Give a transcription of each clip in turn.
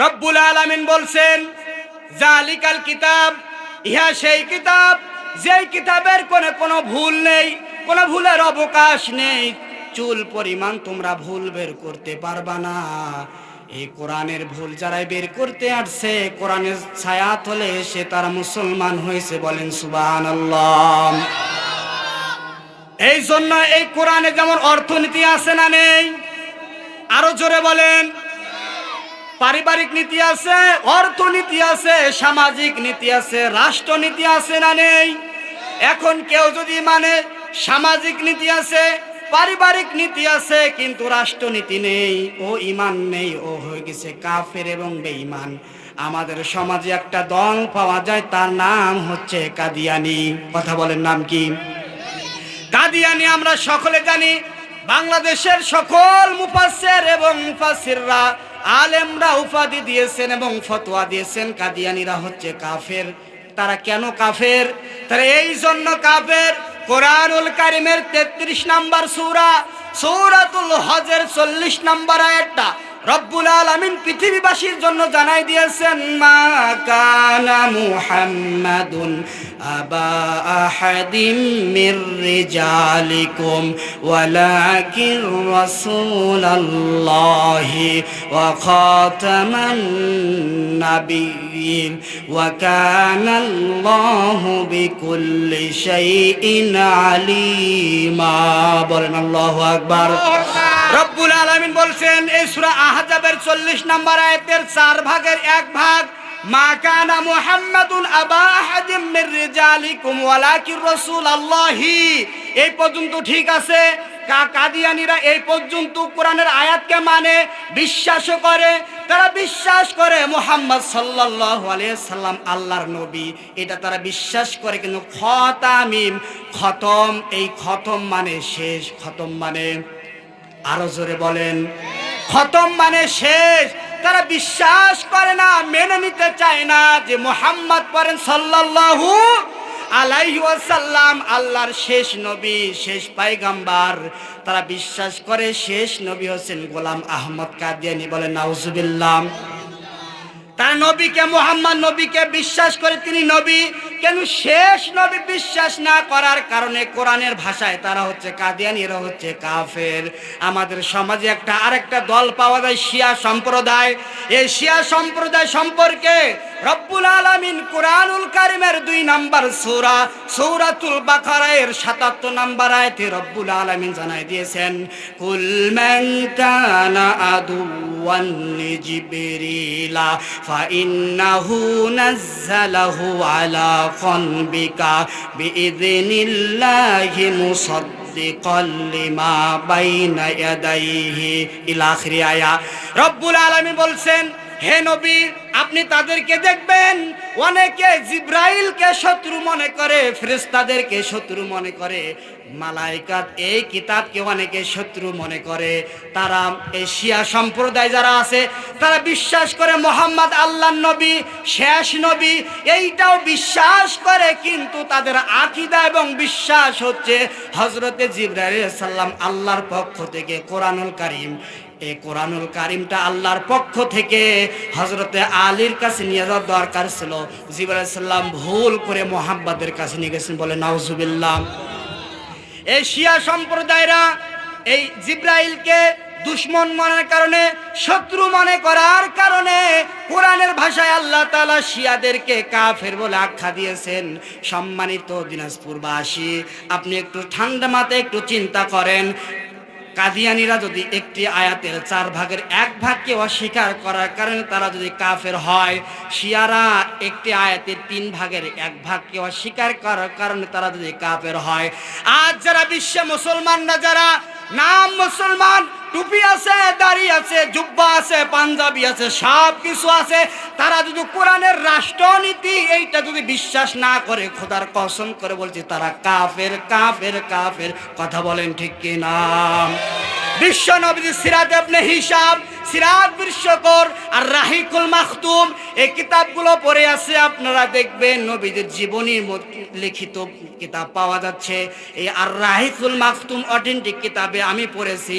রব্বুল আলামিন বলছেন জালিকাল কিতাব, ইহা সেই কিতাব যেই কিতাবের কোনো ভুল নেই, কোনো ভুলের অবকাশ নেই। চুল পরিমাণ তোমরা ভুল বের করতে পারবা না। এই কোরআনের ভুল যারাই বের করতে আসছে, কোরআনের ছায়া তলে এসে তারা মুসলমান হয়েছে। বলেন সুবহানাল্লাহ। এই জন্য এই কোরআনে যেমন অর্থনীতি আছে না নেই? আরো জোরে বলেন। পারিবারিক নীতি আছে, অর্থনীতি আছে, সামাজিক নীতি আছে, রাষ্ট্রনীতি আছে না নেই? এখন কেউ যদি মানে সামাজিক নীতি আছে, পারিবারিক নীতি আছে, কিন্তু রাষ্ট্রনীতি নেই, ও ঈমান নেই, ও হয়ে গেছে কাফের এবং বেঈমান। আমাদের সমাজে একটা দল পাওয়া যায়, তার নাম হচ্ছে কাদিয়ানি। কথা বলেন, নাম কি? কাদিয়ানি আমরা সকলে জানি। বাংলাদেশের সকল মুফাসসির এবং মুফাসসিররা, আলেমরা উপাধি দিয়েছেন এবং ফতোয়া দিয়েছেন কাদিয়ানিরা হচ্ছে কাফের। তারা কেন কাফের? তারা এই জন্য কাফের, কোরআনুল কারীমের 33 নম্বর সূরা, সূরাতুল হজের 40 নম্বর আয়াতটা রব্বুল আলামিন পৃথিবীবাসীর জন্য জানাই দিয়েছেন, মা কানা মুহাম্মাদুন আবা আহাদিম মির রিজালিকুম ওয়ালাকিন রাসূলুল্লাহি ওয়া খাতামান নাবিয়্যিন ওয়া কানাল্লাহু বিকুল্লি শাইইন আলিমা। বলেন আল্লাহু আকবার। রব্বুল আলামিন বলছেন এই সূরা আহজাবের 40 নম্বর আয়াতের 4 ভাগের 1 ভাগ, মা কানা মুহাম্মাদুন আবা আহাদিম মির রিজালিকুম ওয়ালাকিন রাসূলুল্লাহি, এই পর্যন্ত ঠিক আছে। কাদিয়ানীরা এই পর্যন্ত কোরআনের আয়াতকে মানে, বিশ্বাসও করে। তারা বিশ্বাস করে মুহাম্মদ সাল্লাল্লাহু আলাইহি সাল্লাম আল্লাহর নবী, এটা তারা বিশ্বাস করে। কিন্তু খতামিম, খতম, এই খতম মানে শেষ, খতম মানে, আরো জোরে বলেন, খতম মানে শেষ। তারা বিশ্বাস করে না, মেনে নিতে চায় না যে মুহাম্মদ পড়েন সাল্লাল্লাহু আলাইহি ওয়াসাল্লাম আল্লাহর শেষ নবী, শেষ পয়গম্বর। তারা বিশ্বাস করে শেষ নবী হচ্ছেন গোলাম আহমদ কাদিয়ানী। বলেন নাউজুবিল্লাহ। তার নবীকে, মুহাম্মদ নবীকে বিশ্বাস করে তিনি নবী, কিন্তু শেষ নবী বিশ্বাস না করার কারণে কোরআনের ভাষায় তারা হচ্ছে কাদিয়ানী, এরা হচ্ছে কাফের। আমাদের সমাজে আরেকটা দল পাওয়া যায়, শিয়া সম্প্রদায়। এই শিয়া সম্প্রদায় সম্পর্কে রব্বুল আলামিন কোরআনুল কারীমের 2 নম্বর সূরা, সূরাতুল বাকারার 77 নম্বর আয়াতে রব্বুল আলামিন জানাই দিয়েছেন, কুল মান কানা আদুওয়ান লিজিবরিলা ফাইন্নাহু নাযালাহু আলা কলবিকা বিইযনিল্লাহি মুসাদ্দিকাল লিমা বাইনা ইয়াদাইহি ইলা আখিরি আয়া। রব্বুল আলামিন বলছেন, হে নবী, আপনি তাদেরকে দেখবেন অনেকে জিব্রাইলকে শত্রু মনে করে, ফেরেশতাদেরকে শত্রু মনে করে, মালায়েকাত এই কিতাবকে অনেকে শত্রু মনে করে। তারা এই শিয়া সম্প্রদায় যারা আছে, তারা বিশ্বাস করে মুহাম্মদ আল্লাহর নবী, শেষ নবী, এইটাও বিশ্বাস করে। কিন্তু তাদের আকীদা এবং বিশ্বাস হচ্ছে হযরতে জিবরাইল আলাইহিস সালাম আল্লাহর পক্ষ থেকে কোরআনুল কারীম। এই কোরআনুল কারীমটা আল্লাহর পক্ষ থেকে হযরতে আলীর কাছে নিয়ে যাওয়ার দরকার ছিল, জিবরাইল আলাইহিস সালাম ভুল করে মুহাম্মদের কাছে নিয়ে গেছেন। বলে নাউজুবিল্লাহ। এই শিয়া সম্প্রদায়রা এই জিবরাইলকে দুশমন মনের কারণে, শত্রু মনে করার কারণে কোরআনের ভাষায় আল্লাহ তাআলা শিয়াদেরকে কাফের বলে আখ্যা দিয়েছেন। সম্মানিত দিনাজপুরবাসী, আপনি একটু ঠান্ডা মাথায় একটু চিন্তা করেন, কাদিয়ানীরা যদি একটি আয়াতের 4 ভাগের 1 ভাগকে অস্বীকার করার কারণে তারা যদি কাফের হয়, শিয়ারা একটি আয়াতের 3 ভাগের 1 ভাগকে অস্বীকার করার কারণে তারা যদি কাফের হয়, আজ যারা বিশ্বে মুসলমানরা, যারা নাম মুসলমান, টুপি আছে, দাড়ি আছে, জুব্বা আছে, পাঞ্জাবি আছে, সব কিছু আছে, তারা যদি কোরআনের রাষ্ট্রনীতি এইটা যদি বিশ্বাস না করে, খোদার কসম করে বলছি তারা কাফের, কাফের, কাফের। কথা বলেন ঠিক কি না? বিশ্ব নবীর সিরাত ইবনে হিশাম সিরাত বিশ্বকর আর রাহিকুল মাখতুম, এই কিতাবগুলো পড়ে আছে, আপনারা দেখবেন নবীদের জীবনীর লিখিত কিতাব পাওয়া যাচ্ছে। এই আর রাহিকুল মাখতুম অথেন্টিক কিতাবে আমি পড়েছি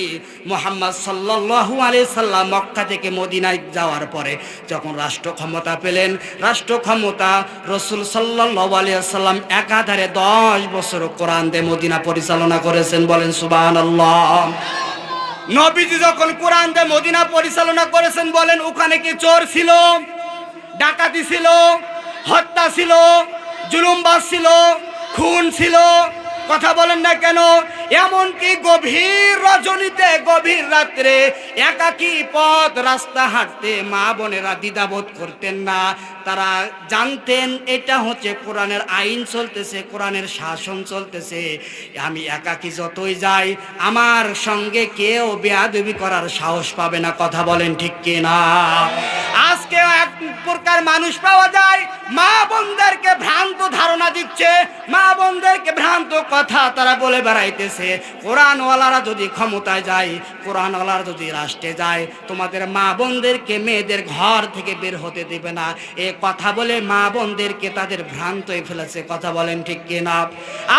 মুহাম্মদ সাল্লাল্লাহু আলাইহি সাল্লাম মক্কা থেকে মদিনায় যাওয়ার পরে যখন রাষ্ট্র ক্ষমতা পেলেন, রাষ্ট্র ক্ষমতা রাসূল সাল্লাল্লাহু আলাইহি সাল্লাম একাধারে 10 বছর কোরআন দিয়ে মদিনা পরিচালনা করেছেন। বলেন সুবহানাল্লাহ। নবীজি যখন কোরআন দিয়ে মদিনা পরিচালনা করেছেন, বলেন ওখানে কি চোর ছিল, ডাকাতি ছিল, হত্যা ছিল, জুলুমবাজ ছিল, খুন ছিল? কথা বলেন না কেন? এমনকি গভীর রজনীতে, গভীর রাত্রে একাকী পথ রাস্তা হাঁটতে মা বোনেরা দ্বিধাবোধ করতেন না। তারা জানতেন এটা হচ্ছে কোরআনের আইন চলতেছে, কোরআনের শাসন চলতেছে। আমি একাকী যতই যাই আমার সঙ্গে কেউ বেয়াদবি করার সাহস পাবে না। কথা বলেন ঠিক কিনা? আজকে এক প্রকার মানুষ পাওয়া যায় মা বোনদেরকে ভ্রান্ত ধারণা দিচ্ছে, মা বোনদেরকে ভ্রান্ত কথা তারা বলে বেড়াইতেছে। কোরআনওয়ালারা যদি ক্ষমতায় যায়, কোরআনওয়ালারা যদি রাষ্ট্রে যায়, তোমাদের মা বোনদেরকে মেয়েদের ঘর থেকে বের হতে দেবে না। এ কথা বলে মা বোনদেরকে তাদের ভ্রান্ত হয়ে ফেলেছে। কথা বলেন ঠিক কিনা?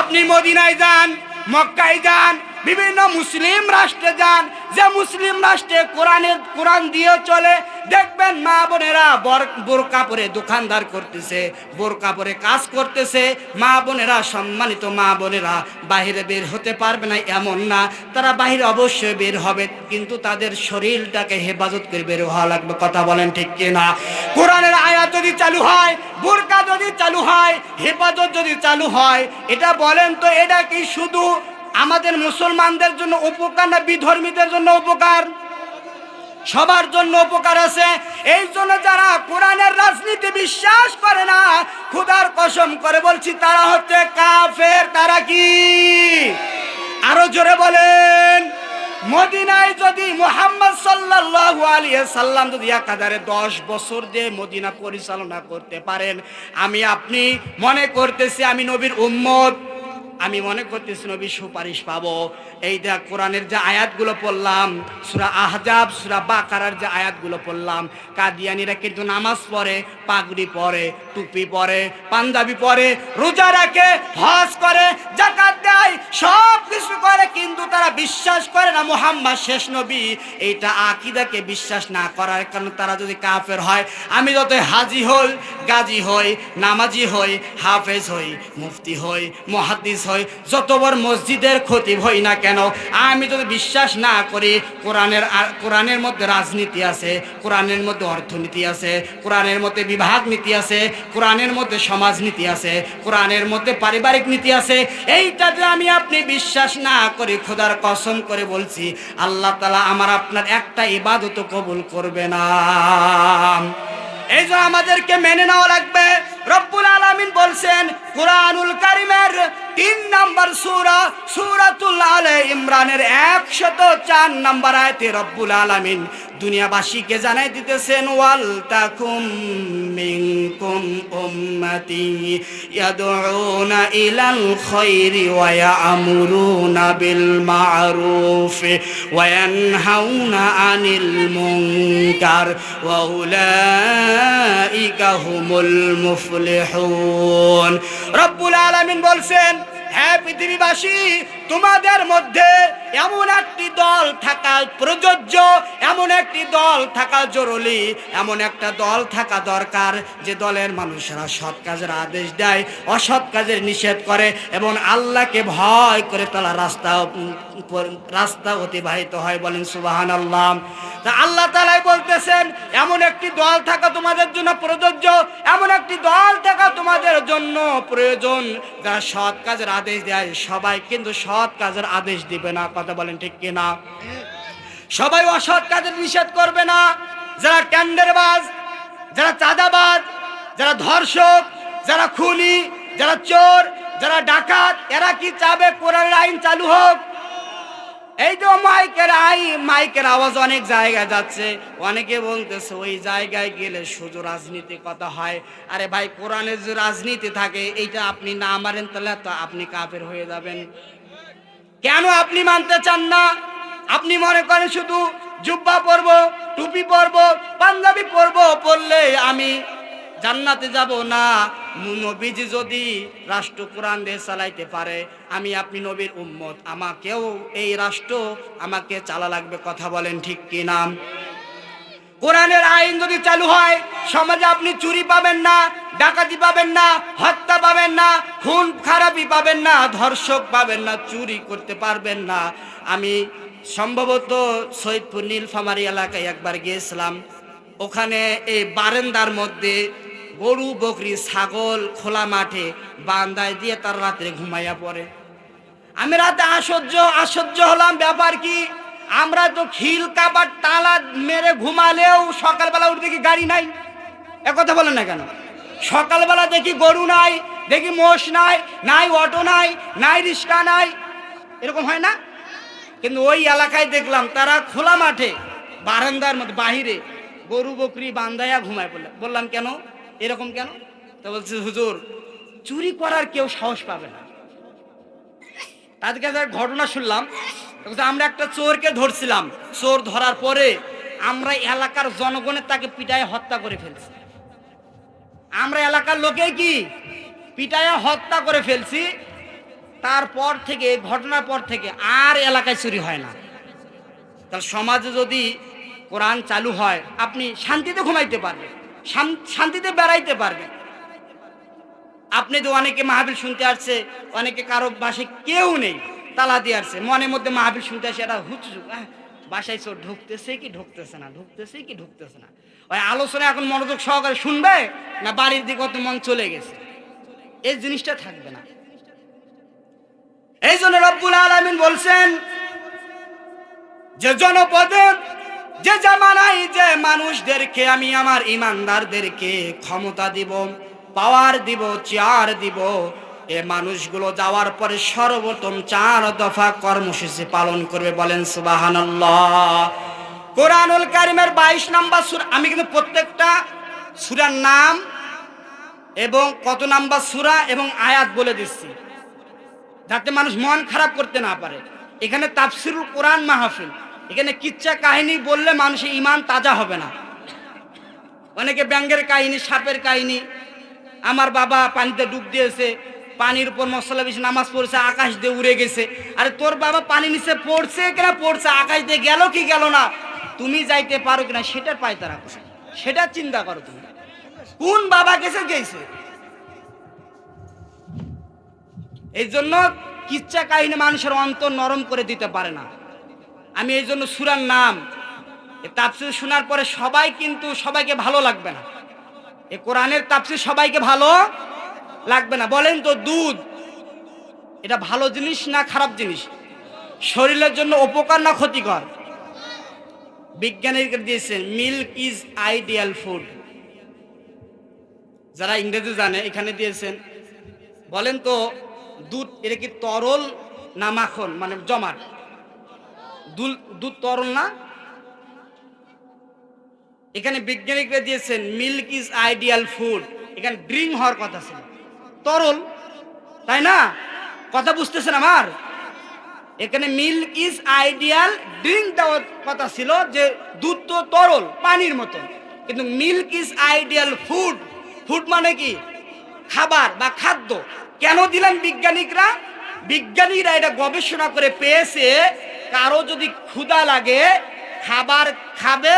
আপনি মদিনায় যান, মক্কায় যান, বিভিন্ন মুসলিম রাষ্ট্রে যান, যে মুসলিম রাষ্ট্রে কোরআন দিয়ে চলে, দেখবেন মা বোনেরা বোরকা পরে দোকানদার করতেছে, বোরকা পরে কাজ করতেছে। মা বোনেরা, সম্মানিত মা বোনেরা, বাহিরে বের হতে পারবে না এমন না, তারা বাহিরে অবশ্যই বের হবে, কিন্তু তাদের শরীরটাকে হেফাজত করে বের হওয়া লাগবে। কথা বলেন ঠিক কিনা? কোরআনের আয়াত যদি চালু হয়, বোরকা যদি চালু হয়, হেফাজত যদি চালু হয়, এটা বলেন তো এটা কি শুধু আমাদের মুসলমানদের জন্য উপকার না বিধর্মীদের জন্য উপকার? সবার জন্য উপকার আছে। এই জন্য যারা কোরআনের রাজনীতি বিশ্বাস করে না, খোদার কসম করে বলছি, তারা হচ্ছে কাফের। তারা কি? আরো জোরে বলেন। মদিনায় যদি মুহাম্মদ সাল্লাল্লাহু আলাইহি সাল্লাম যদি একাধারে 10 বছর দিয়ে মদিনা পরিচালনা করতে পারেন, আমি আপনি মনে করতেছি আমি নবীর উম্মত, আমি মনে করতেছি নবীর সুপারিশ পাবো। এই দেখ কোরআনের যে আয়াতগুলো পড়লাম, সূরা আহজাব, সূরা বাকারার যে আয়াতগুলো পড়লাম, কাদিয়ানীরা কিন্তু নামাজ পড়ে, পাগড়ি পরে, টুপি পরে, পাঞ্জাবি পরে, রোজা রাখে, হজ করে, যাকাত দেয়, সব কিছু করে, কিন্তু তারা বিশ্বাস করে না মুহাম্মদ শেষ নবী। এইটা আকীদাকে বিশ্বাস না করার কারণে তারা যদি কাফের হয়, আমি যত হাজি হই, গাজী হই, নামাজি হই, হাফেজ হই, মুফতি হই, মুহাদ্দিস হই, যত বড় মসজিদের খতিব হই না কেন, আমি যদি বিশ্বাস না করি কোরআনের মধ্যে রাজনীতি আছে, কোরআনের মধ্যে অর্থনীতি আছে, কোরআনের মধ্যে বিভাগ নীতি আছে, কোরআনের মধ্যে সমাজনীতি আছে, কোরআনের মধ্যে পারিবারিক নীতি আছে, এইটা যদি আমি আপনি বিশ্বাস না করি, খোদার কসম করে বলছি আল্লাহ তাআলা আমার আপনার একটা ইবাদত কবুল করবে না। এই যে আমাদেরকে মেনে নেওয়া লাগবে। রব্বুল আলামিন বলছেন কুরআনুল কারীমের 3 নম্বর সূরা, সূরাতুল আলে ইমরানের 104 নম্বর আয়াতে রব্বুল আলামিন দুনিয়াবাসীকে জানাই দিতেছেন, ওয়াল তাকুম মিনকুম উম্মতি ইয়াদউনা ইলাল খায়রি ওয়া ইয়ামুরুনা বিল মা'রুফ ওয়া ইয়ানহাউনা আনিল মুনকার ওয়া উলাইকা হুমুল মুফলিহুন। রব্বুল আলামিন বলছেন, হ্যাঁ পৃথিবীবাসী, তোমাদের মধ্যে এমন একটি দল থাকা প্রযোজ্য, এমন একটি দল থাকা জরুরি, এমন একটা দল থাকা দরকার যে দলের মানুষরা সৎ কাজের আদেশ দেয়, অসৎ কাজের নিষেধ করে এবং আল্লাহকে ভয় করে তারা রাস্তা অতিবাহিত হয়। বলেন সুবহানাল্লাহ। তা আল্লাহ তাআলা বলতেছেন এমন একটি দল থাকা তোমাদের জন্য প্রযোজ্য, এমন একটি দল থাকা তোমাদের জন্য প্রয়োজন যারা সৎ কাজের আদেশ দেয়। সবাই কিন্তু সৎ কাজের আদেশ দিবে না। কথা বলেন ঠিক কিনা? সবাই অসৎ কাজের নিষেধ করবে না। যারা টেন্ডারবাজ, যারা চাঁদাবাজ, যারা ধর্ষক, যারা খুনি, যারা চোর, যারা ডাকাত, এরা কি চাবে কোরআনের আইন চালু হোক? এই তো মাইকের আওয়াজ অনেক জায়গায় যাচ্ছে, অনেকে বলতেছে ওই জায়গায় গেলে শুধু রাজনীতি কথা হয়। আরে ভাই, কোরআনের যে রাজনীতি থাকে এইটা আপনি না মানেন তাহলে তো আপনি কাফের হয়ে যাবেন। কেন আপনি মানতে চান না? আপনি মনে করেন শুধু জুব্বা পরবো, টুপি পরবো, পাঞ্জাবি পরবো, পরলে আমি জান্নাতে যাব না। নবীজি যদি রাষ্ট্র কোরআন দিয়ে চালাইতে পারে, আমি আপনি নবীর উম্মত, আমাকেও এই রাষ্ট্র আমাকে চালা লাগবে। কথা বলেন ঠিক কি না? কোরআনের আইন যদি চালু হয়, সমাজে আপনি চুরি পাবেন না, ডাকাতি পাবেন না, হত্যা পাবেন না, খুন খারাপি পাবেন না, ধর্ষক পাবেন না, চুরি করতে পারবেন না। আমি সম্ভবত সৈয়দপুর নীলফামারী এলাকায় একবার গিয়েছিলাম। ওখানে এই বারান্দার মধ্যে গরু বকরি ছাগল খোলা মাঠে বান্দায় দিয়ে তার রাত্রে ঘুমাইয়া পড়ে। আমি রাতে আশ্চর্য হলাম, ব্যাপার কি? আমরা তো খিল কাবার তালা মেরে ঘুমালেও সকালবেলা উঠে দেখি গাড়ি নাই। কথা বলেন না কেন? সকালবেলা দেখি গরু নাই, দেখি মোষ নাই, নাই অটো নাই, নাই রিক্সা নাই, এরকম হয় না? কিন্তু ওই এলাকায় দেখলাম তারা খোলা মাঠে বারান্দার মধ্যে বাহিরে গরু বকরি বান্ধাইয়া ঘুমায় পড়লে। বললাম কেন এরকম কেন? তো বলছে হুজুর, চুরি করার কেউ সাহস পাবে না। তাদের কাছে ঘটনা শুনলাম, আমরা একটা চোরকে ধরছিলাম, চোর ধরার পরে আমরা এলাকার জনগণের তাকে পিটায় হত্যা করে ফেলছি। আমরা এলাকার লোকে কি পিটায় হত্যা করে ফেলছি। তারপর থেকে, ঘটনার পর থেকে আর এলাকায় চুরি হয় না। তাহলে সমাজে যদি কোরআন চালু হয়, আপনি শান্তিতে ঘুমাইতে পারবেন, শান্তিতে বেড়াইতে পারবেন। আপনি তো অনেকে মাহফিল শুনতে আসছে, অনেকে কারো বাসায় কেউ নেই, তালা দিয়ে আসছে, মনের মধ্যে মাহফিল শুনতে আসে, এটা হুচু বাসায় চোর ঢুকতেছে কি ঢুকতেছে না, ঢুকতেছে কি ঢুকতেছে না। ওই আলোচনা এখন মনোযোগ সহকারে শুনবে না বাড়ির দিকে অত মন চলে গেছে, এই জিনিসটা থাকবে না। এই জন্য রব্বুল আলামিন বলছেন যে জনপদে যে জামানায় যে মানুষদেরকে আমি আমার ইমানদারদেরকে ক্ষমতা দিব, পাওয়ার দিব, চেয়ার দিব, এ মানুষগুলো যাওয়ার পরে সর্বপ্রথম 4 দফা কর্মসূচি পালন করবে। বলেন সুবহানাল্লাহ। কোরআনুল কারীমের 22 নম্বর সূরা, আমি কিন্তু প্রত্যেকটা সূরার নাম এবং কত নাম্বার সূরা এবং আয়াত বলে দিচ্ছি, যাতে মানুষ মন খারাপ করতে না পারে। এখানে তাফসিরুল কোরআন মাহফিল, এখানে কিচ্ছা কাহিনী বললে মানুষের ঈমান তাজা হবে না। অনেকে ব্যাঙের কাহিনী, সাপের কাহিনী, আমার বাবা পানিতে ডুব দিয়েছে, পানির উপর মশলা বেশি নামাজ পড়ছে, আকাশ দিয়ে উড়ে গেছে। আরে তোর বাবা পানি নিচে পড়ছে কিনা পড়ছে, আকাশ দিয়ে গেল কি গেল না, তুমি যাইতে পারো কিনা সেটার পায়তারা করো, সেটা চিন্তা করো। তুমি কোন বাবা গেছে। এই জন্য কিচ্ছা কাহিনী মানুষের অন্তর নরম করে দিতে পারে না। আমি এই জন্য সূরার নাম তাফসীর শোনার পরে সবাই কিন্তু সবাইকে ভালো লাগবে না, এই কোরআনের তাফসীর সবাইকে ভালো লাগবে না। বলেন তো, দুধ এটা ভালো জিনিস না খারাপ জিনিস? শরীরের জন্য উপকার না ক্ষতিকর? বিজ্ঞানীরা দিয়েছেন মিল্ক ইজ আইডিয়াল ফুড। যারা ইংরেজি জানে এখানে দিয়েছেন। বলেন তো, দুধ এটা কি তরল না মাখন, মানে জমাট? দুধ তরল না? এখানে বিজ্ঞানীরা দিয়েছেন মিল্ক ইজ আইডিয়াল ফুড, এখানে ড্রিঙ্ক হওয়ার কথা ছিল, তরল, তাই না? কথা বুঝতেছেন আমার? এখানে মিল্ক ইজ আইডিয়াল ড্রিঙ্ক দেওয়ার কথা ছিল, যে দুধ তো তরল পানির মতো, কিন্তু milk is ideal food. Food মানে কি? খাবার বা খাদ্য। কেন দিলেন বিজ্ঞানীরা এটা গবেষণা করে পেয়েছে, কারো যদি ক্ষুধা লাগে খাবার খাবে,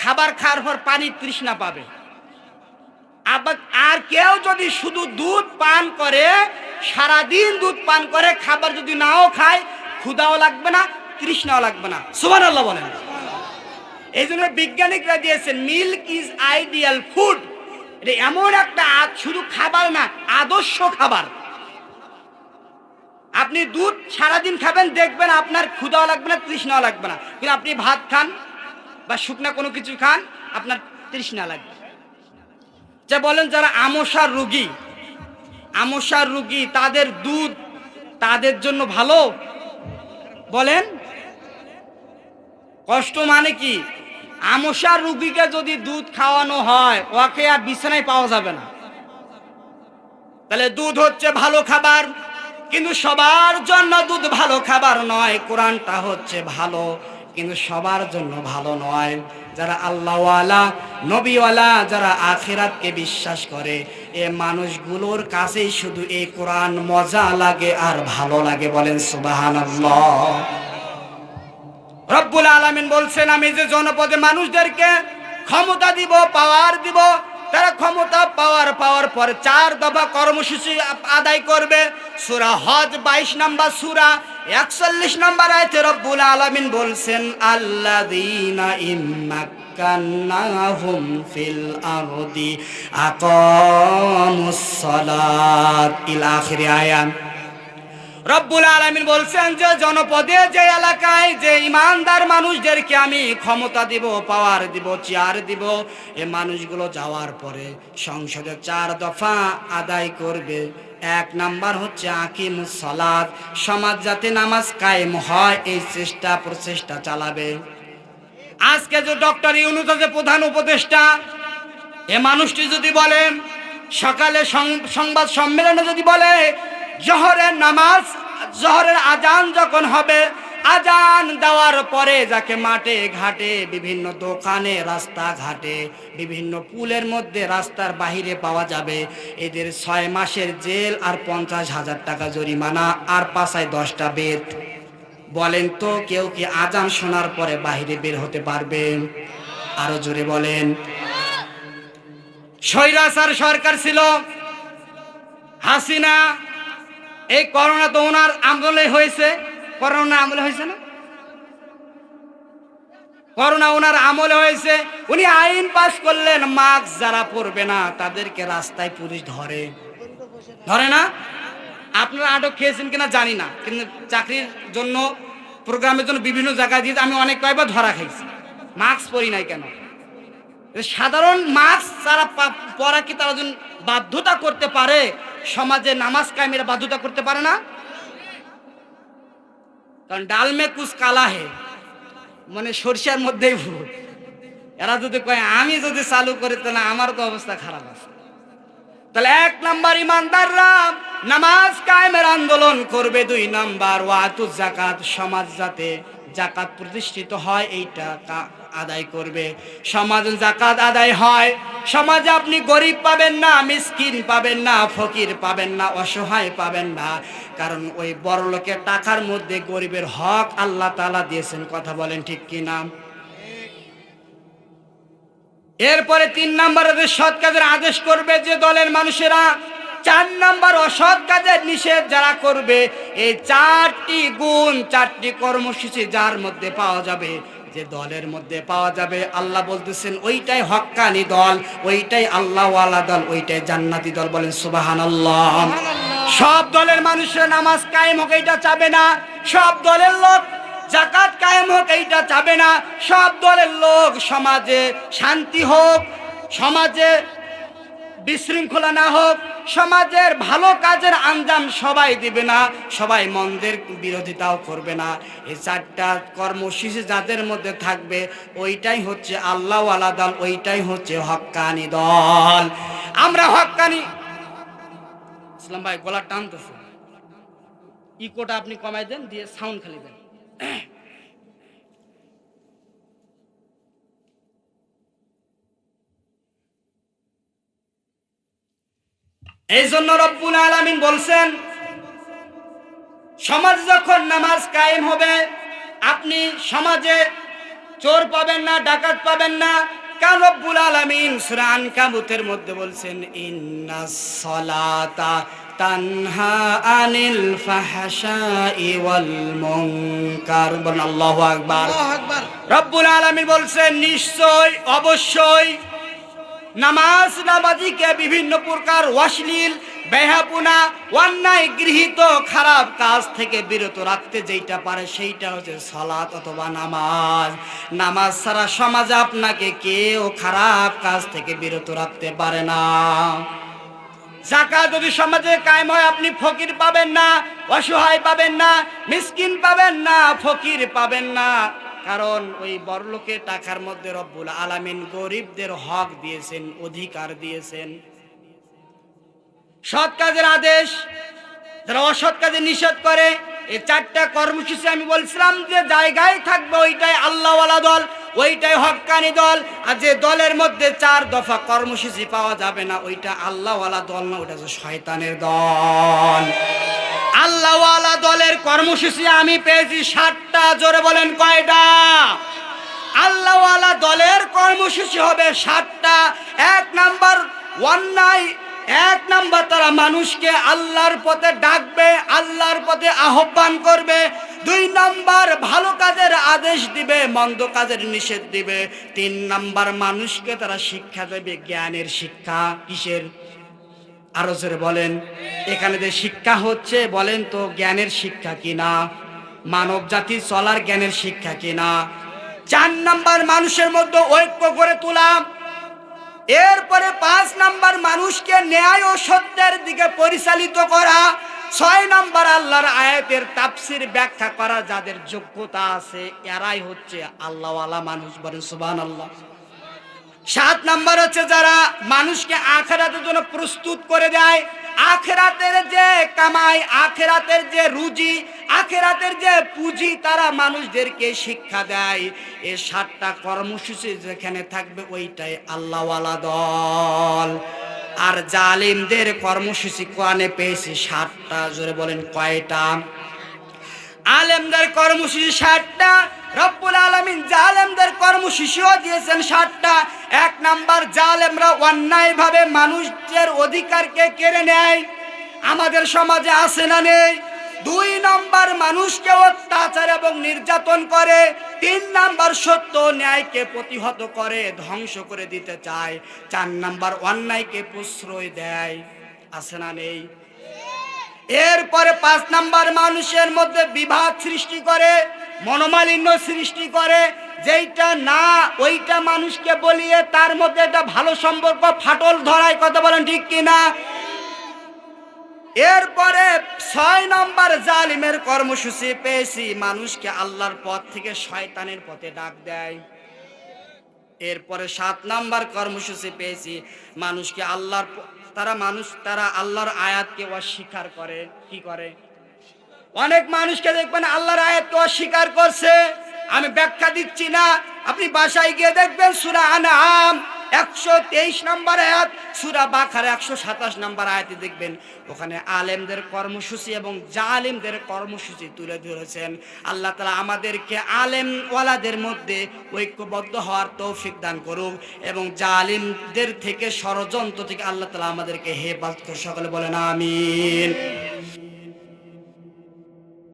খাবার খাওয়ার পর পানি তৃষ্ণা পাবে। আবার আর কেউ যদি শুধু দুধ পান করে, সারাদিন দুধ পান করে, খাবার যদি নাও খায়, ক্ষুধাও লাগবে না, তৃষ্ণাও লাগবে না। সুবহানাল্লাহ বলেন। এই জন্য বিজ্ঞানীরা দিয়েছেন মিল্ক ইজ আইডিয়াল ফুড। এটা এমন একটা শুধু খাবার না, আদর্শ খাবার। আপনি দুধ সারাদিন খাবেন, দেখবেন আপনার ক্ষুধাও লাগবে না, তৃষ্ণাও লাগবে না। কিন্তু আপনি ভাত খান বা শুকনা কোনো কিছু খান, আপনার তৃষ্ণা লাগবে। যা বলেন যারা আমশার রোগী, তাদের দুধ তাদের জন্য ভালো? বলেন, কষ্ট মানে কি? আমশার রোগীকে যদি দুধ খাওয়ানো হয়, ওকে আর বিছানায় পাওয়া যাবে না। তাহলে দুধ হচ্ছে ভালো খাবার, কিন্তু সবার জন্য দুধ ভালো খাবার নয়। কোরআনটা হচ্ছে ভালো, কিন্তু সবার জন্য ভালো নয়। যারা আল্লাহওয়ালা, নবীওয়ালা, যারা আখিরাতকে বিশ্বাস করে, এ মানুষগুলোর কাছেই শুধু এই কোরআন মজা লাগে আর ভালো লাগে। বলেন সুবহানাল্লাহ। রব্বুল আলামিন বলছেন, আমি যে জনপদে মানুষদেরকে ক্ষমতা দিব, পাওয়ার দিব, তারা ক্ষমতা পাওয়ার পরে 4 দফা কর্মসূচি আদায় করবে। সূরা হজ 22 নম্বর সূরা 41 নম্বর আয়াতে রব্বুল আলামিন বলছেন, আল্লাযীনা ইম্মাক্কান্নাহুম ফিল আরদি আকামুস সালাত ইলা আখিরি আয়াত। রব্বুল আলামিন বলছেন যে জনপদে, যে এলাকায় যে ইমানদার মানুষদেরকে আমি ক্ষমতা দিব, পাওয়ার দিব, চেয়ার দিব, এই মানুষগুলো যাওয়ার পরে সংসদে 4 দফা আদায় করবে। 1 নাম্বার হচ্ছে আকিমুস সালাত, সমাজ যাতে নামাজ কায়েম হয় এই প্রচেষ্টা চালাবে। আজকে যে ডক্টর ইউনূস যে প্রধান উপদেষ্টা, এ মানুষটি যদি বলেন, সকালে সংবাদ সম্মেলনে যদি বলে, জোহরের নামাজ, জোহরের আজান যখন হবে, আজান দেওয়ার পরে যাকে মাঠে ঘাটে, বিভিন্ন দোকানে, রাস্তাঘাটে, বিভিন্ন পুলের মধ্যে, রাস্তার বাহিরে পাওয়া যাবে, এদের 6 মাসের জেল আর 50,000 টাকা জরিমানা আর পাশায় 10টা বেত। বলেন তো কেউ কি আজান শোনার পরে বাহিরে বের হতে পারবে? আরো জোরে বলেন। স্বৈরাচার সরকার ছিল হাসিনা, এই করোনা তো ওনার আমলে হয়েছে। করোনা আমলে হয়েছে না? করোনা ওনার আমলে হয়েছে। উনি আইন পাস করলেন, মাস্ক যারা পরবে না তাদেরকে রাস্তায় পুলিশ ধরে না। আপনারা আটক খেয়েছেন কিনা জানি না, কিন্তু চাকরির জন্য, প্রোগ্রামের জন্য বিভিন্ন জায়গায় দিয়ে আমি অনেক কয়েকবার ধরা খাইছি। মাস্ক পরি নাই কেন? সাধারণ মাস্ক যারা পরা কি তারা যদি বাধ্যতা করতে পারে, সমাজে নামাজ কায়েমের বাধ্যতা করতে পারে না? কারণ ডাল মে কুছ কালা হে, মানে সরিষার মধ্যেই ভূত। এরা যদি কয় আমি যদি চালু করি তাহলে আমার তো অবস্থা খারাপ আছে। তাহলে 1 নাম্বার ইমানদাররা নামাজ কায়েমের আন্দোলন করবে। 2 নাম্বার ওয়াতুজ যাকাত, সমাজ যাতে যাকাত প্রতিষ্ঠিত হয় এইটা আদায় করবে। সমাজ যাকাত আদায় হয়, সমাজে আপনি গরিব পাবেন না, মিসকিন পাবেন না, ফকির পাবেন না, অসহায় পাবেন না। কারণ ওই বড় লোকের টাকার মধ্যে গরিবের হক আল্লাহ তাআলা দিয়েছেন। কথা বলেন ঠিক কিনা? এরপরে 3 নাম্বারে সৎ কাজের আদেশ করবে যে দলের মানুষেরা। 4 নাম্বার অসৎ কাজের নিষেধ যারা করবে। এই 4টি গুণ, 4টি কর্মসূচি যার মধ্যে পাওয়া যাবে, যে দলের মধ্যে পাওয়া যাবে, আল্লাহ বলতেছেন ওইটাই হক্কানি দল, ওইটাই আল্লাহওয়ালা দল, ওইটাই জান্নাতি দল। বলেন সুবহানাল্লাহ। সব দলের মানুষের নামাজ কায়েম হোক এইটা চাবে না, সব দলের লোক যাকাত কায়েম হোক এইটা চাবে না, সব দলের লোক সমাজে শান্তি হোক, সমাজে বিশৃঙ্খলা না হোক, সমাজের ভালো কাজের আঞ্জাম সবাই দিবে না, সবাই মন্দের বিরোধিতাও করবে না। এই 4টা কর্মসূচি যাদের মধ্যে থাকবে ওইটাই হচ্ছে আল্লাহওয়ালা দল, ওইটাই হচ্ছে হক্কানি দল। আমরা হক্কানি। ইসলাম ভাই গলা টানতেছে, ইকোটা আপনি কমাই দেন, দিয়ে সাউন্ড খালি দেন। এই জন্য রব্বুল আলামিন বলছেন, সমাজ যখন নামাজ কায়েম হবে, আপনি সমাজে চোর পাবেন না, ডাকাত পাবেন না। কারণ রব্বুল আলামিন সূরা আনকাবুতের মধ্যে বলছেন, ইন্নাস সালাতা তানহা আনিল ফাহশাই ওয়াল মুনকার। বলেন আল্লাহু আকবার। রব্বুল আলামিন বলছেন, নিশ্চয়, অবশ্যই নামাজিকে বিভিন্ন প্রকার অশ্লীল, বেহাপুনা, অন্যায় গৃহীত খারাপ কাজ থেকে বিরত রাখতে যেইটা পারে সেইটা হচ্ছে সালাত অথবা নামাজ। নামাজ ছাড়া সমাজে আপনাকে কেউ খারাপ কাজ থেকে বিরত রাখতে পারে না। যাকাত যদি সমাজে কায়েম হয়, আপনি ফকির পাবেন না, অসহায় পাবেন না, মিসকিন পাবেন না, ফকির পাবেন না। কারণ ওই বড়লোকের টাকার মধ্যে রব্বুল আলামিন গরিবদের হক দিয়েছেন, অধিকার দিয়েছেন। সৎ কাজের আদেশ, যারা অসৎ কাজে নিষেধ করে এই চারটা কর্মসূচি আমি বলছিলাম যে জায়গায় থাকবে ওইটাই আল্লাহওয়ালা দল, ওইটাই হক্কানি দল। আর যে দলের মধ্যে 4 দফা কর্মসূচি পাওয়া যাবে না ওইটা আল্লাহওয়ালা দল না, ওইটা হচ্ছে শয়তানের দল। আল্লাহওয়ালা দলের কর্মসূচি আমি পেয়েছি 7টা। জোরে বলেন কয়টা? আল্লাহওয়ালা দলের কর্মসূচি হবে 7টা। 1 নাম্বার অন্যায়, 1 নাম্বার তারা মানুষকে আল্লাহর পথে ডাকবে, আল্লাহর পথে আহ্বান করবে। 2 নাম্বার ভালো কাজের আদেশ দিবে, মন্দ কাজের নিষেধ দিবে। 3 নাম্বার মানুষকে তারা শিক্ষা দেবে, জ্ঞানের শিক্ষা। কিসের? আরো জোরে বলেন। এখানে যে শিক্ষা হচ্ছে বলেন তো জ্ঞানের শিক্ষা কিনা? মানব জাতি চলার জ্ঞানের শিক্ষা কিনা? 4 নাম্বার মানুষের মধ্যে ঐক্য করে তোলা। এরপরে 5 নাম্বার মানুষকে ন্যায় ও সত্যের দিকে পরিচালিত করা। 6 নাম্বার আল্লাহর আয়াতের তাফসীর ব্যাখ্যা করা। যাদের যোগ্যতা আছে এরাই হচ্ছে আল্লাহওয়ালা মানুষ। বলেন সুবহানাল্লাহ। 7 নাম্বার হচ্ছে যারা মানুষকে আখিরাতের জন্য প্রস্তুত করে দেয়। আখিরাতের যে কামাই, আখিরাতের যে রুজি, আখিরাতের যে পুঁজি তারা মানুষদেরকে শিক্ষা দেয়। এই 7টা কর্মসূচি যেখানে থাকবে ওইটাই আল্লাহওয়ালা দল। আর জালিমদের কর্মসূচি কোরআনে পেয়েছি 7টা। জোরে বলেন কয়টা? আলেমদের কর্মসূচি 7টা। রব্বুল আলামিন জালেমদের কর্মসূচিও দিয়েছেন 7টা। 1 নাম্বার জালেমরা অন্যায়ভাবে মানুষের অধিকারকে কেড়ে নেয়। আমাদের সমাজে আছে না নেই? 2 নাম্বার মানুষকে অত্যাচার এবং নির্যাতন করে। 3 নাম্বার সত্য ন্যায়কে প্রতিহত করে, ধ্বংস করে দিতে চায়। 4 নাম্বার অন্যায়কে প্রশ্রয় দেয়। আছে না নেই? এরপরে 5 নাম্বার মানুষের মধ্যে বিভাদ সৃষ্টি করে, মনোমালিন্য সৃষ্টি করে। যেইটা না ওইটা মানুষকে বলিয়ে তার মধ্যে একটা ভালো সম্পর্ক ফাটল ধরায়। কথা বলেন ঠিক কিনা? এরপরে 6 নাম্বার জালিমের কর্মসূচি পেয়েছি, মানুষকে আল্লাহর পথ থেকে শয়তানের পথে ডাক দেয়। এরপরে 7 নাম্বার কর্মসূচি পেয়েছি, মানুষকে তারা আল্লাহর আয়াতকে অস্বীকার করে। কি করে? অনেক মানুষকে দেখবেন আল্লাহর আয়াতকে অস্বীকার করছে। আমি ব্যাখ্যা দিচ্ছি না, আপনি বাসায় গিয়ে দেখবেন সূরা আনআম 123 নম্বর আয়াত, সূরা বাকারা 127 নম্বর আয়াতে দেখবেন ওখানে আলেমদের কর্মসূচি এবং জালিমদের কর্মসূচি তুলে ধরেছেন। আল্লাহ তাআলা আমাদেরকে আলেম ওয়ালাদের মধ্যে ঐক্যবদ্ধ হওয়ার তৌফিক দান করুক এবং জালিমদের থেকে ষড়যন্ত্র থেকে আল্লাহ তাআলা আমাদেরকে হেফাজত করুন। সকলে বলেন আমিন।